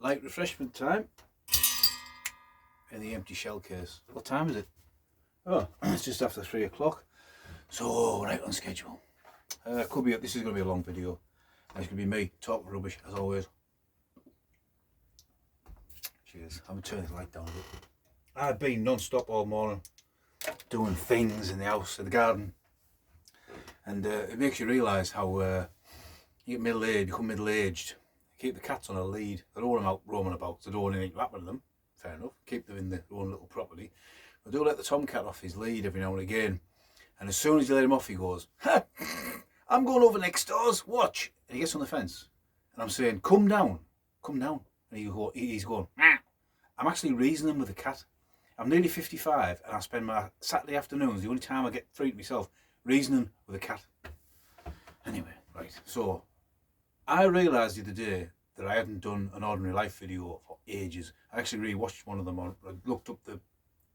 light refreshment time in the empty shell case. What time is it? Oh, it's just after 3 o'clock. So, right on schedule. Could be. This is going to be a long video. It's going to be me talking rubbish as always. Cheers. I'm going to turn this light down a bit. I've been non-stop all morning doing things in the house, in the garden, and it makes you realise how you get middle-aged, become middle-aged. Keep the cats on a lead. They don't want them out roaming about. They don't want anything to happen to them. Fair enough. Keep them in their own little property. But do let the tomcat off his lead every now and again. And as soon as you let him off, he goes, "Ha! I'm going over next doors. Watch." And he gets on the fence, and I'm saying, "Come down, come down." And he's going, "Nah." I'm actually reasoning with the cat. I'm nearly 55, and I spend my Saturday afternoons, the only time I get free to myself, reasoning with a cat. Anyway, right. So I realised the other day that I hadn't done an ordinary life video for ages. I actually rewatched one of them. I looked up the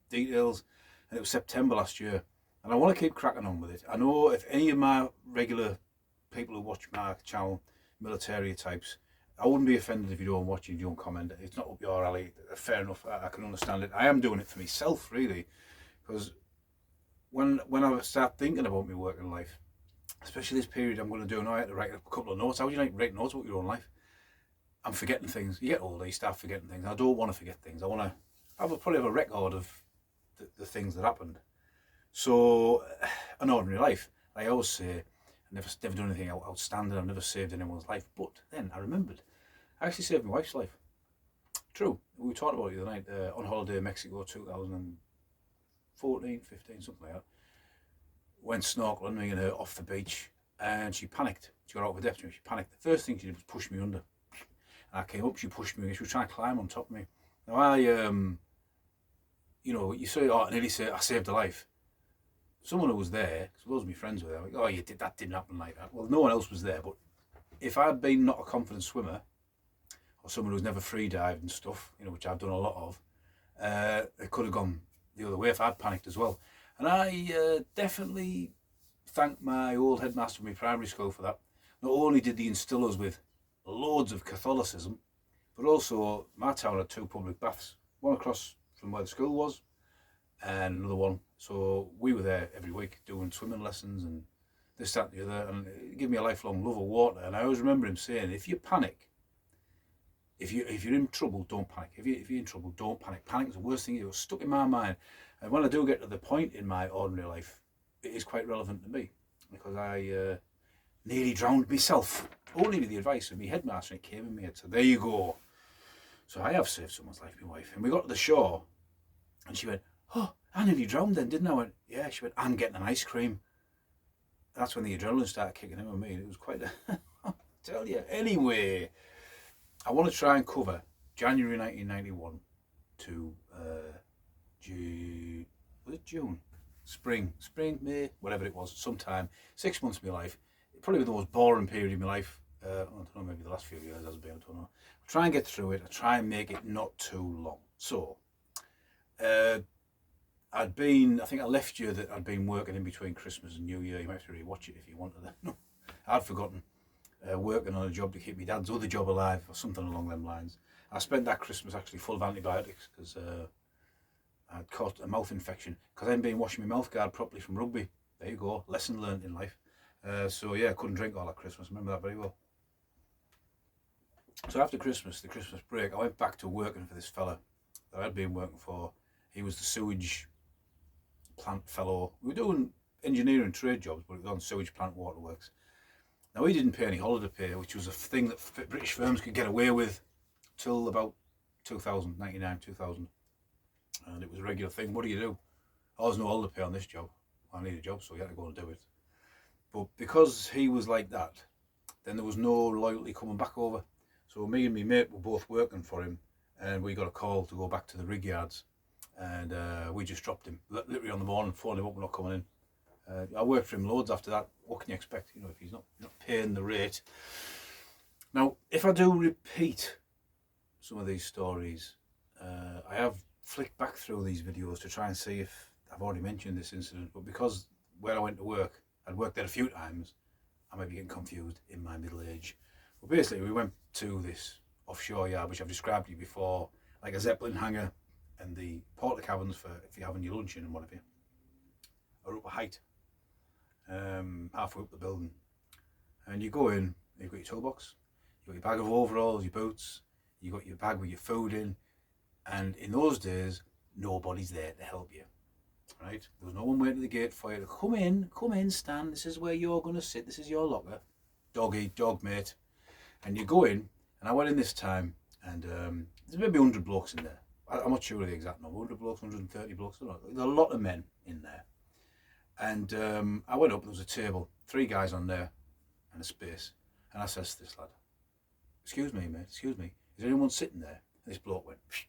details, and it was September last year. And I want to keep cracking on with it. I know if any of my regular people who watch my channel, military types, I wouldn't be offended if you don't watch it, you don't comment. It's not up your alley. Fair enough. I can understand it. I am doing it for myself, really, because when I start thinking about my working life, especially this period I'm going to do now, I had to write a couple of notes. How do you like write notes about your own life? I'm forgetting things. You get older, you start forgetting things. I don't want to forget things. I want to probably have a record of the things that happened. So, an ordinary life. I always say, I've never done anything outstanding. I've never saved anyone's life. But then I remembered, I actually saved my wife's life. True. We were talking about it the other night on holiday in Mexico, 2014, 15, something like that. Went snorkeling, me and her off the beach, and she panicked. She got out of the depth. She panicked. The first thing she did was push me under. And I came up, she pushed me, she was trying to climb on top of me. Now I, you know, you say, oh, I nearly say I saved a life. Someone who was there, because loads of my friends were there, like, oh, that didn't happen like that. Well, no one else was there, but if I'd been not a confident swimmer, or someone who's never free dived and stuff, you know, which I've done a lot of, it could have gone the other way if I'd panicked as well. And I definitely thank my old headmaster in my primary school for that. Not only did he instill us with loads of Catholicism, but also my town had 2 public baths, one across from where the school was, and another one. So we were there every week doing swimming lessons and this, that, and the other, and it gave me a lifelong love of water. And I always remember him saying, if you panic, if you're in trouble, don't panic. If you're in trouble, don't panic. Panic is the worst thing. It was stuck in my mind. And when I do get to the point in my ordinary life, it is quite relevant to me, because I nearly drowned myself, only with the advice of my headmaster. It came in my head. So there you go. So I have saved someone's life, my wife. And we got to the shore, and she went, "Oh, I nearly drowned then, didn't I?" I went, "Yeah." She went, "I'm getting an ice cream." That's when the adrenaline started kicking in with me. It was quite a, I'll tell you. Anyway, I want to try and cover January 1991 to June? Spring, May, whatever it was, sometime, 6 months of my life. Probably the most boring period of my life. I don't know, maybe the last few years hasn't been, I don't know. I'll try and get through it. I'll try and make it not too long. So, I think I left you that I'd been working in between Christmas and New Year. You might have to rewatch it if you wanted to. No, I'd forgotten. Working on a job to keep my dad's other job alive, or something along them lines. I spent that Christmas actually full of antibiotics, because I'd caught a mouth infection, because I hadn't been washing my mouth guard properly from rugby. There you go, lesson learned in life. So yeah, I couldn't drink all that Christmas. I remember that very well. So after Christmas, the Christmas break, I went back to working for this fella that I'd been working for. He was the sewage plant fellow. We were doing engineering trade jobs, but it was on sewage plant waterworks. Now, he didn't pay any holiday pay, which was a thing that British firms could get away with till about 2000, 99, 2000. And it was a regular thing. What do you do? Oh, there's no holiday pay on this job. I need a job, so you had to go and do it. But because he was like that, then there was no loyalty coming back over. So me and my mate were both working for him, and we got a call to go back to the rig yards. And we just dropped him, literally on the morning, phoned him up, we're not coming in. I worked for him loads after that. What can you expect, you know, if he's not paying the rate? Now, if I do repeat some of these stories, I have flicked back through these videos to try and see if I've already mentioned this incident, but because where I went to work, I'd worked there a few times, I might be getting confused in my middle age. But basically, we went to this offshore yard, which I've described to you before, like a Zeppelin hangar, and the porta cabins for if you're having your lunch in and whatever, are up a height, halfway up the building. And you go in, you've got your toolbox, you've got your bag of overalls, your boots, you've got your bag with your food in, and in those days, nobody's there to help you, right? There was no one waiting at the gate for you to come in, Stan, this is where you're going to sit, this is your locker, dog eat, dog mate. And you go in, and I went in this time, and there's maybe 100 blokes in there. I'm not sure of the exact number, 100 blokes, 130 blokes, I don't know. There's a lot of men in there. And I went up, and there was a table, 3 guys on there, and a space. And I says to this lad, excuse me, mate, excuse me, is anyone sitting there? And this bloke went, psh.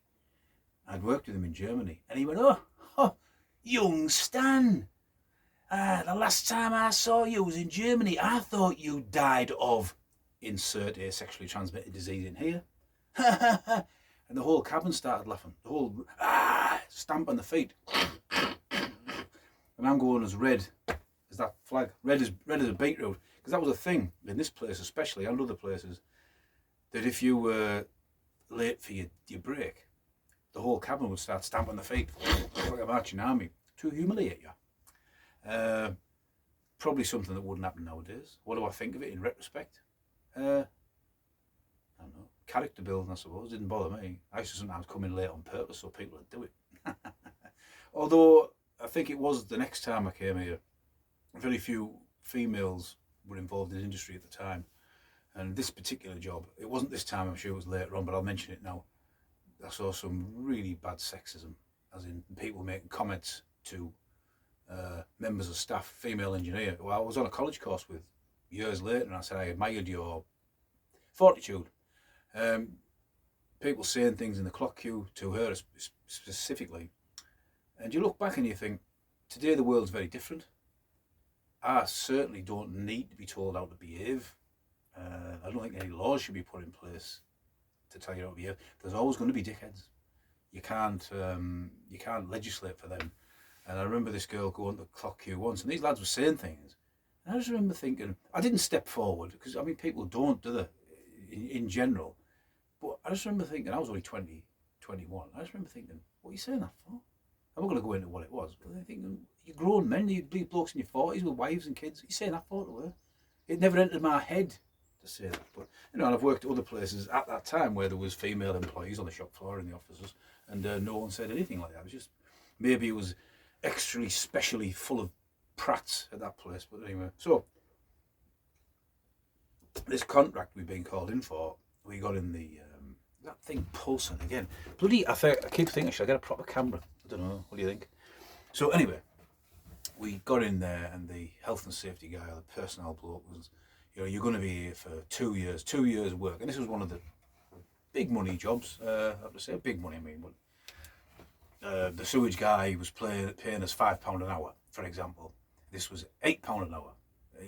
I'd worked with him in Germany. And he went, oh, young Stan. The last time I saw you was in Germany. I thought you died of, insert a sexually transmitted disease in here. And the whole cabin started laughing. The whole, stamp on the feet. And I'm going as red as that flag. Red as a beetroot. Because that was a thing in this place especially, and other places, that if you were late for your break, the whole cabin would start stamping the feet like a marching army to humiliate you. Probably something that wouldn't happen nowadays. What do I think of it in retrospect? I don't know. Character building, I suppose. Didn't bother me. I used to sometimes come in late on purpose so people would do it. Although I think it was the next time I came here, very few females were involved in the industry at the time. And this particular job, it wasn't this time, I'm sure it was later on, but I'll mention it now. I saw some really bad sexism, as in people making comments to members of staff, female engineer, who I was on a college course with years later, and I said I admired your fortitude. People saying things in the clock queue to her specifically, and you look back and you think, today the world's very different. I certainly don't need to be told how to behave. I don't think any laws should be put in place to tell you how to behave. There's always going to be dickheads. You can't legislate for them. And I remember this girl going to the clock queue once, and these lads were saying things. And I just remember thinking, I didn't step forward, because I mean people don't do that in general. But I just remember thinking, I was only 20, 21. I just remember thinking, what are you saying that for? I'm not going to go into what it was, but I'm thinking, you're grown men, you blokes in your 40s with wives and kids. What are you saying that for to her? It never entered my head to say that. But you know, and I've worked at other places at that time where there was female employees on the shop floor in the offices, and no one said anything like that. It was just, maybe it was extra specially full of prats at that place. But anyway, so this contract we've been called in for, we got in the that thing pulsing again. Bloody, I keep thinking, should I get a proper camera? I don't know. What do you think? So anyway, we got in there, and the health and safety guy, or the personnel bloke, was, you know, you're going to be here for 2 years, 2 years work, and this was one of the big money jobs. I have to say, big money. I mean, but the sewage guy was paying us £5 an hour, for example. This was £8 an hour.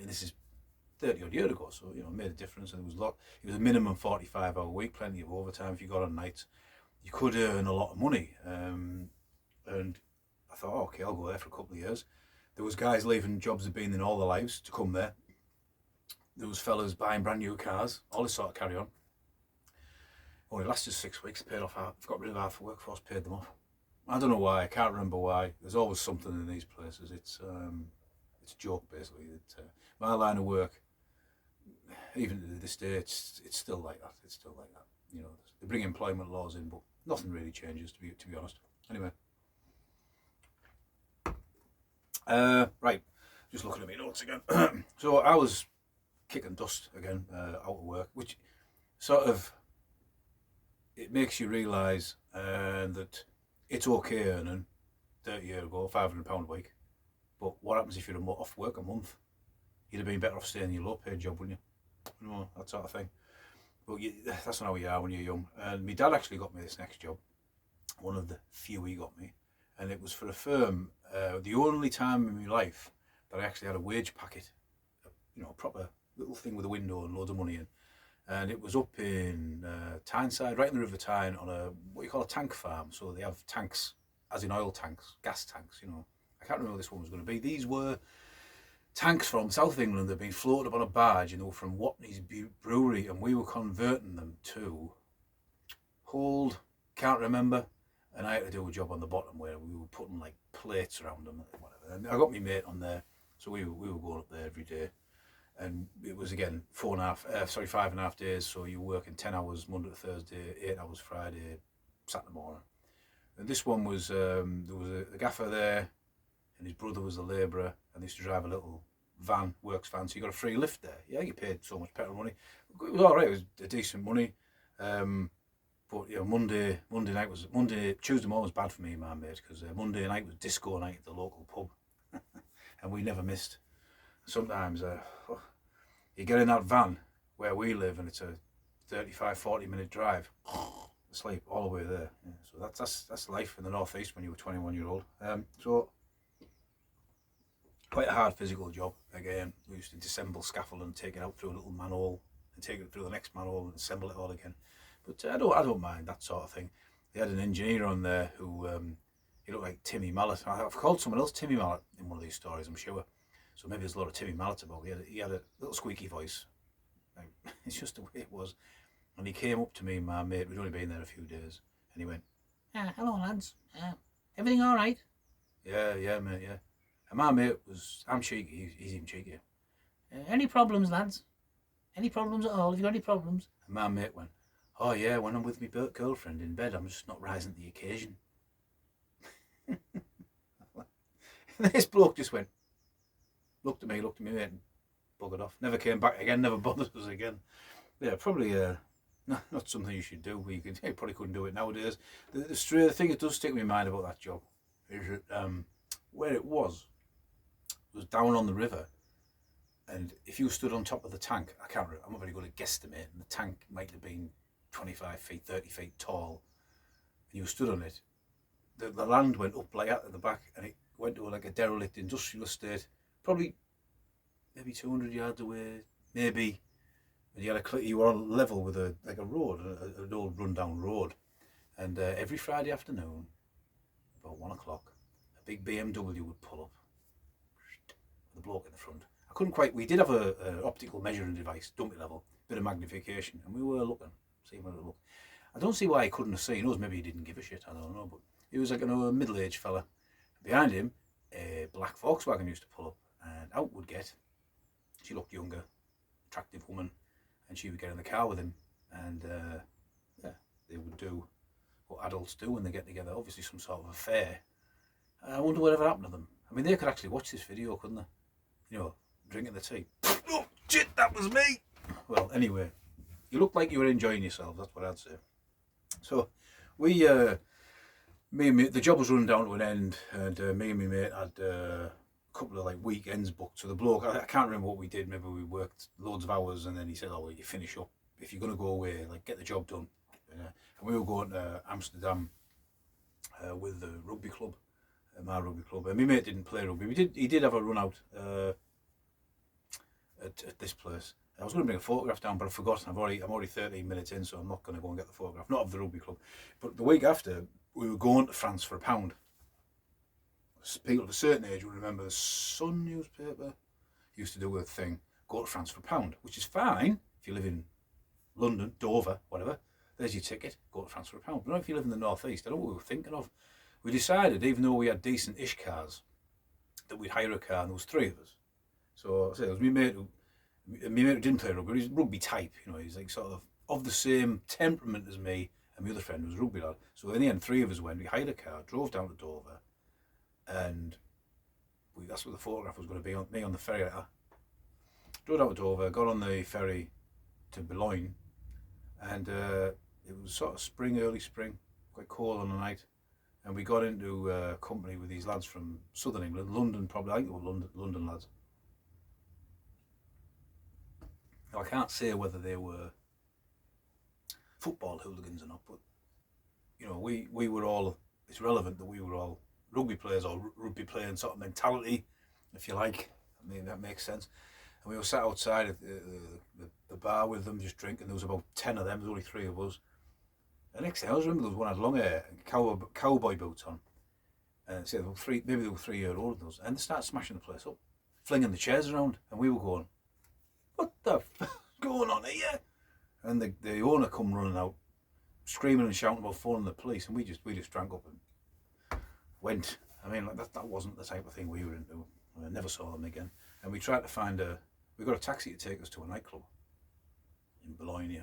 This is 30 odd years ago, so you know, it made a difference. And it was a minimum 45-hour week, plenty of overtime if you got on nights. You could earn a lot of money, and I thought, oh, okay, I'll go there for a couple of years. There was guys leaving jobs they'd been in all their lives to come there. There was fellas buying brand new cars, all this sort of carry on. Only lasted 6 weeks, paid off, got rid of half the workforce, paid them off. I don't know why, I can't remember why. There's always something in these places. It's a joke, basically. My line of work, even to this day, it's still like that. It's still like that. You know, they bring employment laws in, but nothing really changes, to be honest. Anyway, right, just looking at my notes again. So I was kicking dust again, out of work, which sort of, it makes you realise that it's okay earning 30 years ago £500 a week, but what happens if you're off work a month? You'd have been better off staying in your low paid job, wouldn't you? You know, that sort of thing. But that's not how you are when you're young. And my dad actually got me this next job, one of the few he got me, and it was for a firm, the only time in my life that I actually had a wage packet, you know, a proper little thing with a window and loads of money in. And it was up in Tyneside, right in the River Tyne, on what you call a tank farm. So they have tanks, as in oil tanks, gas tanks, you know. I can't remember what this one was going to be. These were tanks from south of England that had been floated up on a barge, and they were from Watney's Brewery, and we were converting them to hold, can't remember. And I had to do a job on the bottom where we were putting like plates around them, whatever. And I got my mate on there, so we were going up there every day. And it was again 5.5 days. So you were working 10 hours Monday to Thursday, 8 hours Friday, Saturday morning. And this one was there was a gaffer there, and his brother was a labourer, and they used to drive a little van, works van. So you got a free lift there. Yeah, you paid so much petrol money. It was all right. It was a decent money. But you know, Tuesday morning was bad for me and my mate, because Monday night was disco night at the local pub, and we never missed. Sometimes you get in that van where we live, and it's a 35-40 minute drive, sleep all the way there. Yeah, so that's life in the northeast when you were 21-year-old. So quite a hard physical job. Again, we used to disassemble scaffold and take it out through a little manhole, and take it through the next manhole and assemble it all again. But I don't mind that sort of thing. They had an engineer on there who he looked like Timmy Mallet. I've called someone else Timmy Mallet in one of these stories, I'm sure. So maybe there's a lot of Timmy Mallets about. He had a little squeaky voice. Like, it's just the way it was. And he came up to me and my mate. We'd only been there a few days, and he went, "Hello lads, everything all right?" Yeah, mate, yeah. And my mate I'm cheeky. He's even cheekier. Any problems, lads? Any problems at all? Have you got any problems? And my mate went, "Oh yeah, when I'm with my girlfriend in bed, I'm just not rising to the occasion." And this bloke just went, looked at me, mate, and buggered off. Never came back again, never bothered us again. Yeah, probably not something you should do. You probably couldn't do it nowadays. The thing that does stick in my mind about that job is that where it was down on the river, and if you stood on top of the tank, I'm not very good at guesstimating, the tank might have been 25 feet, 30 feet tall, and you stood on it, the land went up like that at the back, and it went to like a derelict industrial estate, probably maybe 200 yards away, maybe. And you were on level with a road, an old rundown road. And every Friday afternoon, about 1 o'clock, a big BMW would pull up with a bloke in the front. We did have a optical measuring device, dummy level, bit of magnification, and we were looking, seeing where it looked. I don't see why he couldn't have seen us. Maybe he didn't give a shit, I don't know. But he was like a middle-aged fella. Behind him, a black Volkswagen used to pull up, and out would get, she looked younger, attractive woman, and she would get in the car with him, and they would do what adults do when they get together, obviously some sort of affair. I wonder whatever happened to them. I mean, they could actually watch this video, couldn't they? You know, drinking the tea. Oh, shit, that was me! Well, anyway, you looked like you were enjoying yourself, that's what I'd say. So, the job was running down to an end, and me and my mate had a couple of like weekends booked. So the bloke, I can't remember what we did. Maybe we worked loads of hours, and then he said, "Oh, well, you finish up if you're going to go away, like get the job done." And we were going to Amsterdam with the rugby club, my rugby club. And my mate didn't play rugby. He did have a run out at this place. I was going to bring a photograph down, but I forgot. I'm already 13 minutes in, so I'm not going to go and get the photograph. Not of the rugby club, but the week after, we were going to France for £1. People of a certain age will remember the Sun newspaper used to do a thing, go to France for £1, which is fine if you live in London, Dover, whatever. There's your ticket, go to France for £1. But not if you live in the northeast. I don't know what we were thinking of. We decided, even though we had decent-ish cars, that we'd hire a car, and there was 3 of us. So I said, it was my mate who didn't play rugby. He's rugby type, you know. He's like sort of the same temperament as me, and my other friend was a rugby lad. So in the end, 3 of us went. We hired a car, drove down to Dover, and that's what the photograph was going to be, me on the ferry. Drove down to Dover, got on the ferry to Boulogne, and it was sort of early spring, quite cold on the night, and we got into company with these lads from southern England, London probably. I think they were London lads. Now, I can't say whether they were football hooligans or not, but you know, we were all, it's relevant that we were all rugby players, or rugby playing sort of mentality, if you like. I mean, that makes sense. And we were sat outside at the bar with them, just drinking. There was about 10 of them, there was only 3 of us. The next thing I remember, there was one had long hair and cowboy boots on. And so maybe they were 3 years older than us. And they started smashing the place up, flinging the chairs around. And we were going, what the fuck's going on here? And the owner come running out. screaming and shouting about phoning the police, and we just drank up and went. I mean, like that wasn't the type of thing we were into. I never saw them again. And we tried to find we got a taxi to take us to a nightclub in Bologna.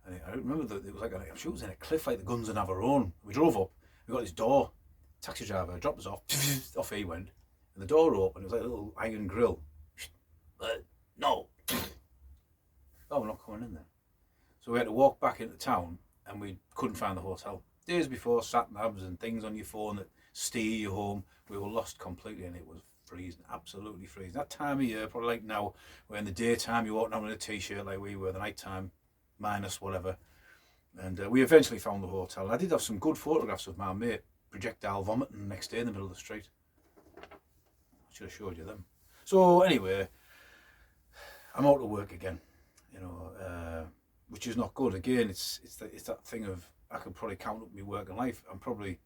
And I remember that it was like, I'm sure it was in a cliff like the Guns and Navarone. We drove up, we got this door, taxi driver dropped us off, off he went, and the door opened, it was like a little iron grill. No. Oh, we're not coming in there. So we had to walk back into town, and we couldn't find the hotel. Days before, sat-navs and things on your phone that steer you home, we were lost completely, and it was freezing, absolutely freezing. That time of year, probably like now, where in the daytime you're walking around in a t-shirt like we were, the night time, minus whatever. And we eventually found the hotel. I did have some good photographs of my mate projectile vomiting the next day in the middle of the street. I should have showed you them. So anyway, I'm out of work again, you know, which is not good. Again, it's that thing of, I could probably count up my working life. I'm probably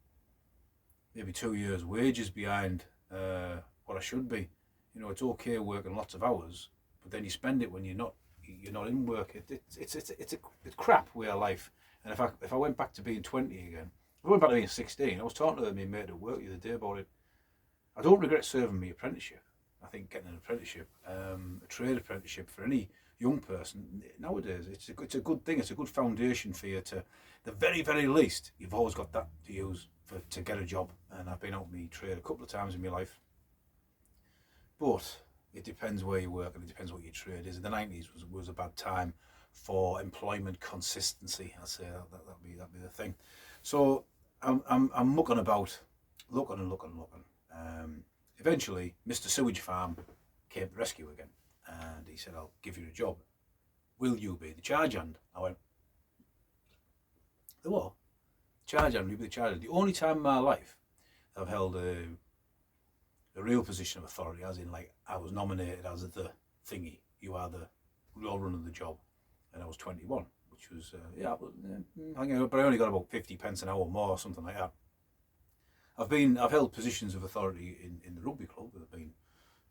maybe 2 years' wages behind what I should be. You know, it's okay working lots of hours, but then you spend it when you're not in work. It's a crap way of life. And if I went back to being 20 again, if I went back to being 16, I was talking to my mate at work the other day about it. I don't regret serving my apprenticeship. I think getting an apprenticeship, a trade apprenticeship for any young person nowadays, it's a good thing. It's a good foundation for you to, the very, very least, you've always got that to use to get a job. And I've been out my trade a couple of times in my life. But it depends where you work and it depends what your trade is. In the 90s was a bad time for employment consistency. I'd say that'd be the thing. So I'm mucking about, looking. Eventually, Mr. Sewage Farm came to the rescue again, and he said, "I'll give you a job. Will you be the charge hand?" I went, "The what? Charge hand? Will you be the charge hand?" The only time in my life I've held a real position of authority, as in like I was nominated as the thingy. You're running the job, and I was 21, which was but I only got about 50 pence an hour more or something like that. I've held positions of authority in the rugby club. I've been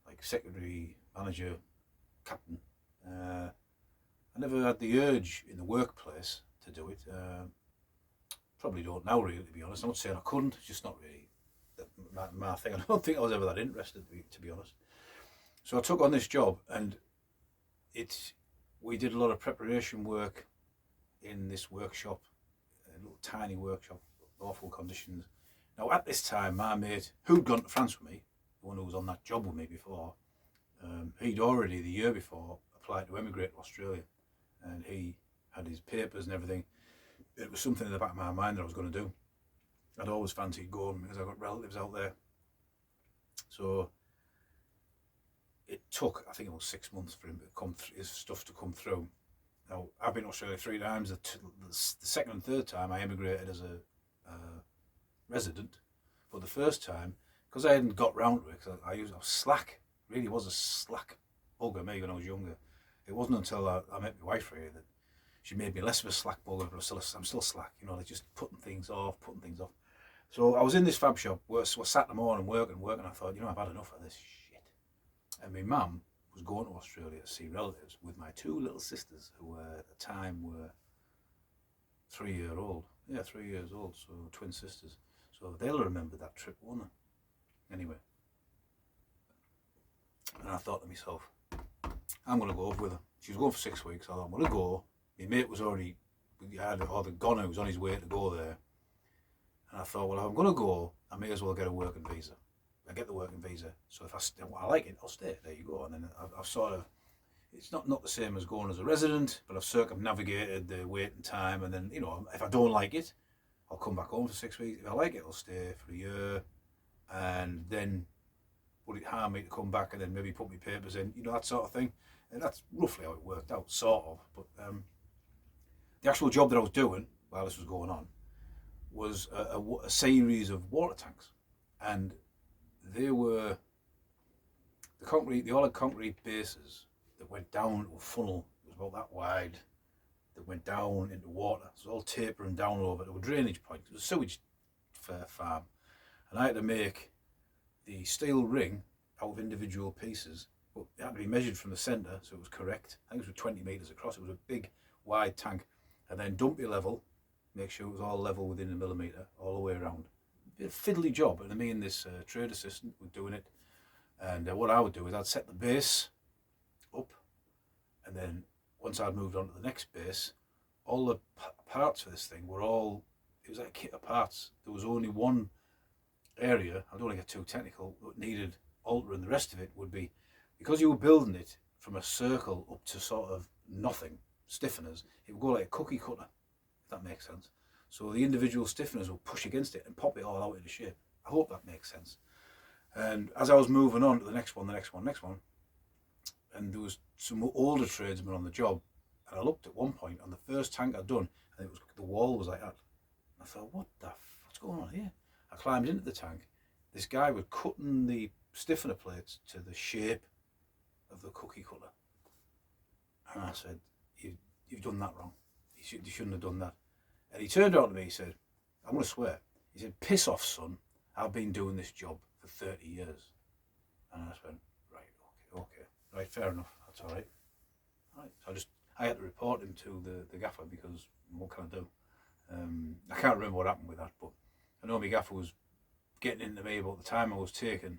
like secretary, manager, captain. I never had the urge in the workplace to do it. Probably don't now, really, to be honest. I'm not saying I couldn't, it's just not really my thing. I don't think I was ever that interested, to be honest. So I took on this job, and we did a lot of preparation work in this workshop, a little tiny workshop, awful conditions. Now at this time, my mate, who'd gone to France with me, the one who was on that job with me before, he'd already the year before applied to emigrate to Australia, and he had his papers and everything. It was something in the back of my mind that I was going to do. I'd always fancied going because I've got relatives out there. So it took, I think it was 6 months for him to come his stuff to come through. Now, I've been to Australia 3 times. The second and third time I emigrated as a resident, but the first time, because I hadn't got round to it, because I was slack, really was a slack bugger me when I was younger. It wasn't until I met my wife really that she made me less of a slack bugger, but I'm still slack, you know, like just putting things off. So I was in this fab shop, we sat in the morning working, I thought, you know, I've had enough of this shit. And my mum was going to Australia to see relatives with my 2 little sisters, who at the time were 3 years old. Yeah, 3 years old, so twin sisters. So they'll remember that trip, won't they? Anyway. And I thought to myself, I'm going to go over with her. She was going for 6 weeks. I thought, I'm going to go. My mate was already, gone, he was on his way to go there. And I thought, well, if I'm going to go, I may as well get a working visa. I get the working visa. So if I like it, I'll stay. There you go. And then I've sort of, it's not the same as going as a resident, but I've circumnavigated the waiting time. And then, you know, if I don't like it, I'll come back home for 6 weeks. If I like it, I'll stay for a year. And then would it harm me to come back and then maybe put my papers in, you know, that sort of thing. And that's roughly how it worked out, sort of. But the actual job that I was doing while this was going on was a series of water tanks. And they were the all concrete bases that went down to a funnel. It was about that wide, that went down into water. It was all tapering down over to a drainage point. It was a sewage farm. And I had to make the steel ring out of individual pieces, but it had to be measured from the centre so it was correct. I think it was 20 metres across. It was a big, wide tank. And then dumpy level make sure it was all level within a millimetre all the way around. A fiddly job, and me and this trade assistant were doing it. And what I would do is I'd set the base up, and then once I'd moved on to the next base, all the parts for this thing were all, it was like a kit of parts. There was only one area, I don't want to get too technical, that needed altering. The rest of it would be, because you were building it from a circle up to sort of nothing, stiffeners, it would go like a cookie cutter, if that makes sense. So the individual stiffeners will push against it and pop it all out into shape. I hope that makes sense. And as I was moving on to the next one, and there was some older tradesmen on the job, and I looked at one point on the first tank I'd done, and it was, the wall was like that. And I thought, what's going on here? I climbed into the tank. This guy was cutting the stiffener plates to the shape of the cookie cutter. And I said, you've done that wrong. You shouldn't have done that. And he turned around to me, he said, I'm going to swear. He said, piss off, son. I've been doing this job for 30 years. And I just went, right, okay. Right, fair enough. That's all right. So I had to report him to the gaffer, because what can I do? I can't remember what happened with that, but I know my gaffer was getting into me about the time I was taking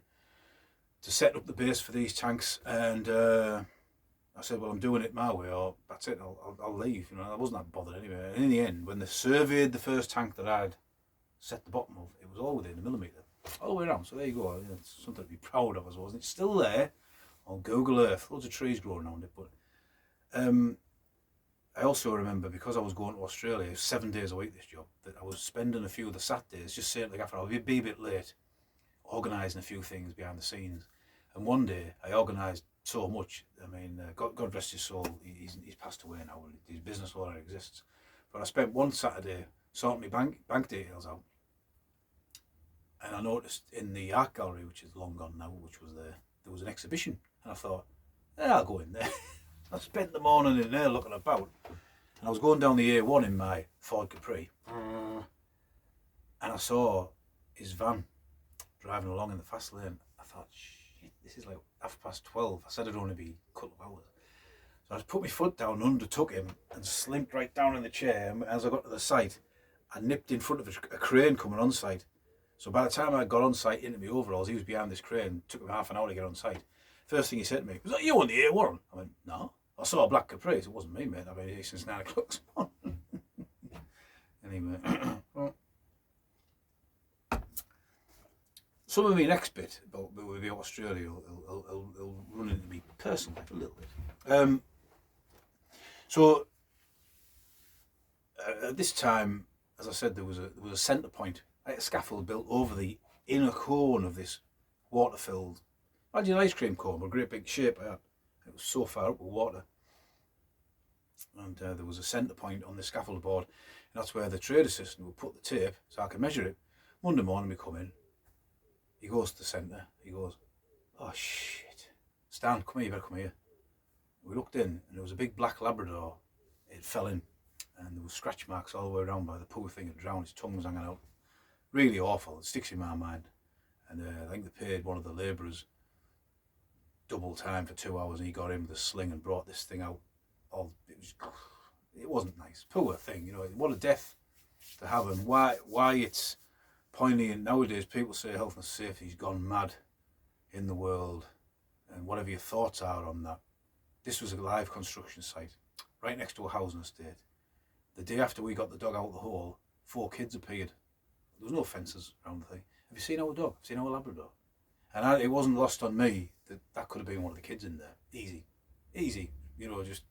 to set up the base for these tanks, and I said, well, I'm doing it my way, or that's it, I'll leave. You know, I wasn't that bothered anyway. And in the end, when they surveyed the first tank that I'd set the bottom of, it was all within a millimetre, all the way around. So there you go. You know, it's something to be proud of, I suppose. And it's still there on Google Earth. Loads of trees growing around it. But I also remember, because I was going to Australia 7 days a week, this job, that I was spending a few of the Saturdays just saying to the gaffer, I'll be a bit late, organising a few things behind the scenes. And one day I organised so much. I mean, God rest his soul, he's passed away now, and his business no longer exists. But I spent one Saturday sorting my bank details out, and I noticed in the art gallery, which is long gone now, which was there was an exhibition, and I thought, I'll go in there. I spent the morning in there looking about, and I was going down the A1 in my Ford Capri, and I saw his van driving along in the fast lane. I thought, shit, this is like 12:30. I said it'd only be a couple of hours. So I just put my foot down, undertook him, and slinked right down in the chair. And as I got to the site, I nipped in front of a crane coming on site. So by the time I got on site into my overalls, he was behind this crane. It took him half an hour to get on site. First thing he said to me, was that you on the A1? I went, no. I saw a black Capri. It wasn't me, mate. I've been here since 9 o'clock this morning. Anyway. Some of my next bit about Australia will run into me personal life a little bit. So at this time, as I said, there was a centre point, like a scaffold built over the inner cone of this water-filled, imagine an ice cream cone with a great big shape like that. It was so far up with water. And there was a centre point on the scaffold board, and that's where the trade assistant would put the tape so I could measure it. Monday morning we come in, he goes to the centre, he goes, oh shit, Stan, come here, you better come here. We looked in, and there was a big black Labrador. It fell in, and there was scratch marks all the way around by the poor thing had drowned. His tongue was hanging out. Really awful. It sticks in my mind. And I think they paid one of the labourers double time for 2 hours, and he got in with a sling and brought this thing out. It wasn't nice. Poor thing, you know. What a death to have, and why it's poignant nowadays. People say health and safety's gone mad in the world, and whatever your thoughts are on that. This was a live construction site right next to a housing estate. The day after we got the dog out of the hole, 4 kids appeared. There was no fences around the thing. Have you seen our dog? Have you seen our Labrador? And it wasn't lost on me that could have been one of the kids in there. Easy, you know, just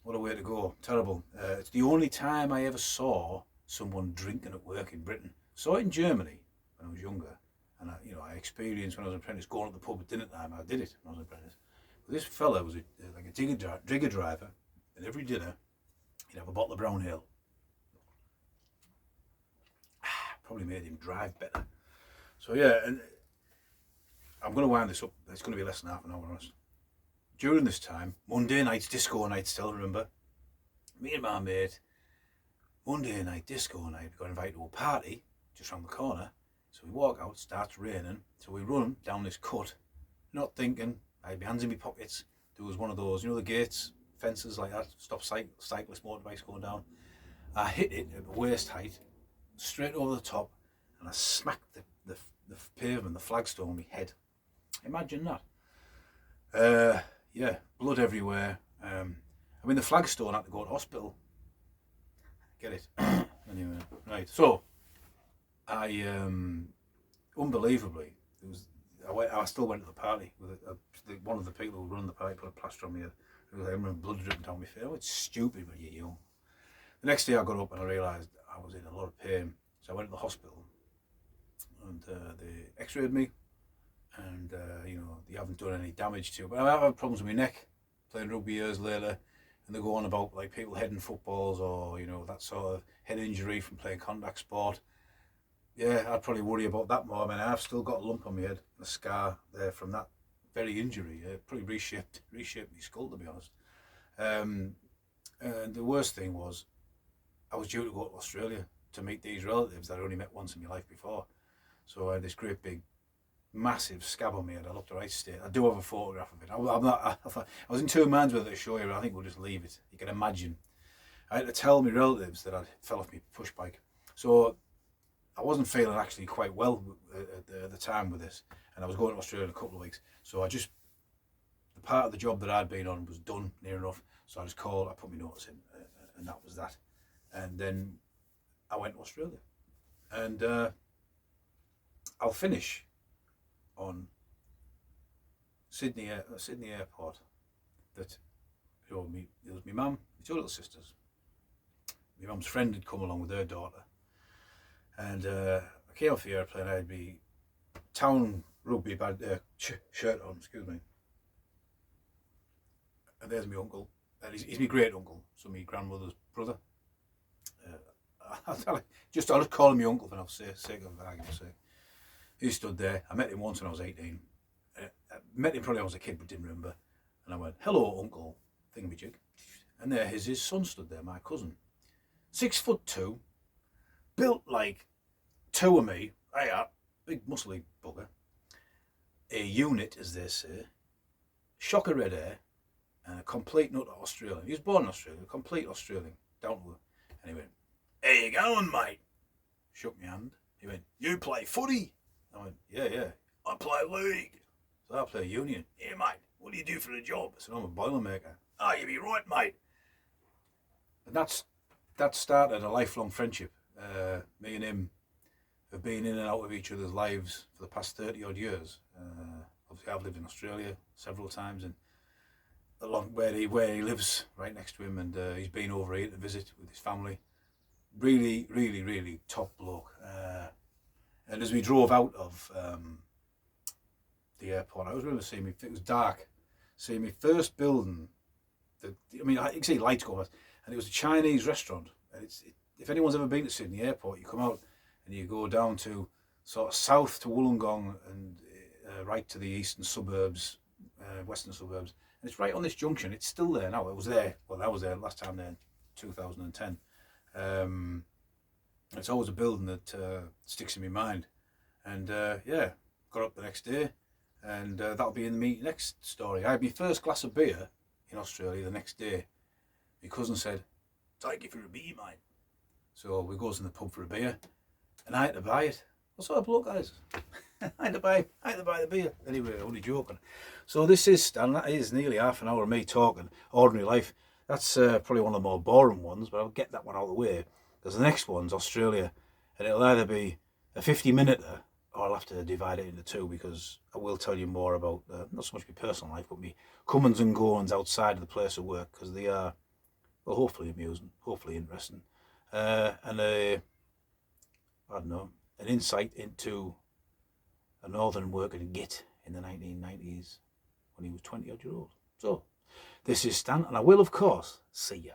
what a way to go. Terrible. It's the only time I ever saw someone drinking at work in Britain. Saw it in Germany when I was younger, and I experienced when I was an apprentice going to the pub at dinner time. I did it when I was an apprentice. But this fella was like a digger driver, and every dinner he'd have a bottle of brown ale. Probably made him drive better. So yeah, and I'm going to wind this up. It's going to be less than half an hour, honest. During this time, Monday nights, disco night, still remember, me and my mate, Monday night, disco night, we got invited to a party just round the corner. So we walk out, starts raining, so we run down this cut, not thinking. I had my hands in my pockets. There was one of those, you know, the gates, fences like that, stop cyclists, motorbikes going down. I hit it at waist height, straight over the top, and I smacked the pavement, the flagstone on my head. Imagine that. Yeah, blood everywhere. I mean, the flagstone had to go to hospital. Get it? Anyway, right. So, I unbelievably, I still went to the party with one of the people who run the party put a plaster on me. I remember blood dripping down my face. Oh, it's stupid when you're young. The next day I got up and I realised I was in a lot of pain. So I went to the hospital and they x-rayed me and, they haven't done any damage to it. But I have problems with my neck, playing rugby years later, and they go on about like people heading footballs or, that sort of head injury from playing contact sport. Yeah, I'd probably worry about that more. I mean, I've still got a lump on my head, a scar there from that very injury. It probably reshaped my skull, to be honest. And the worst thing was, I was due to go to Australia to meet these relatives that I only met once in my life before. So I had this great big, massive scab on me, and I looked the right state. I do have a photograph of it. I was in two minds whether to show you, but I think we'll just leave it. You can imagine. I had to tell my relatives that I fell off my push bike. So I wasn't feeling actually quite well at the time with this, and I was going to Australia in a couple of weeks. So the part of the job that I'd been on was done near enough. So I just called, I put my notice in, and that was that. And then I went to Australia, and I'll finish on Sydney Airport. That there was my mum, my two little sisters. My mum's friend had come along with her daughter. And I came off the airplane, I had my town rugby shirt on, excuse me. And there's my uncle, and he's my great uncle, so my grandmother's brother. I'll just call him my uncle for sake of argument's sake. He stood there. I met him once when I was 18. I met him probably when I was a kid, but didn't remember. And I went, "Hello, Uncle Thingamajig." And there his son stood there, my cousin. 6'2", built like two of me. Big muscly bugger. A unit, as they say. Shock of red hair. And a complete nut Australian. He was born in Australia, a complete Australian. Down to the... And he went, "How you going, mate?" Shook my hand. He went, "You play footy?" I went, Yeah. "I play league." So I play union. "Yeah, mate, what do you do for the job?" I said, "I'm a boilermaker." "Oh, you be right, mate." And that started a lifelong friendship. Me and him have been in and out of each other's lives for the past 30 odd years. Obviously I've lived in Australia several times, and along where he lives right next to him, and he's been over here to visit with his family. Really, really, really top bloke. And as we drove out of the airport, I was really seeing it was dark, seeing my first building. You can see lights go past, and it was a Chinese restaurant. And if anyone's ever been to Sydney Airport, you come out and you go down to sort of south to Wollongong and right to the eastern suburbs, western suburbs, and it's right on this junction. It's still there now. It was there. Well, I was there last time there in 2010. It's always a building that sticks in my mind. And got up the next day, and that'll be in the next story. I had my first glass of beer in Australia the next day. My cousin said, "Take you for a beer, mate." So we goes in the pub for a beer, and I had to buy it. What sort of bloke guys? I had to buy the beer. Anyway, only joking. So this is, and that is nearly half an hour of me talking ordinary life. That's probably one of the more boring ones, but I'll get that one out of the way, because the next one's Australia, and it'll either be a 50-minute or I'll have to divide it into two, because I will tell you more about not so much my personal life, but me comings and goings outside of the place of work, because they are, well, hopefully amusing, hopefully interesting, and I don't know, an insight into a northern working git in the 1990s when he was 20 odd years old. So this is Stan, and I will of course see you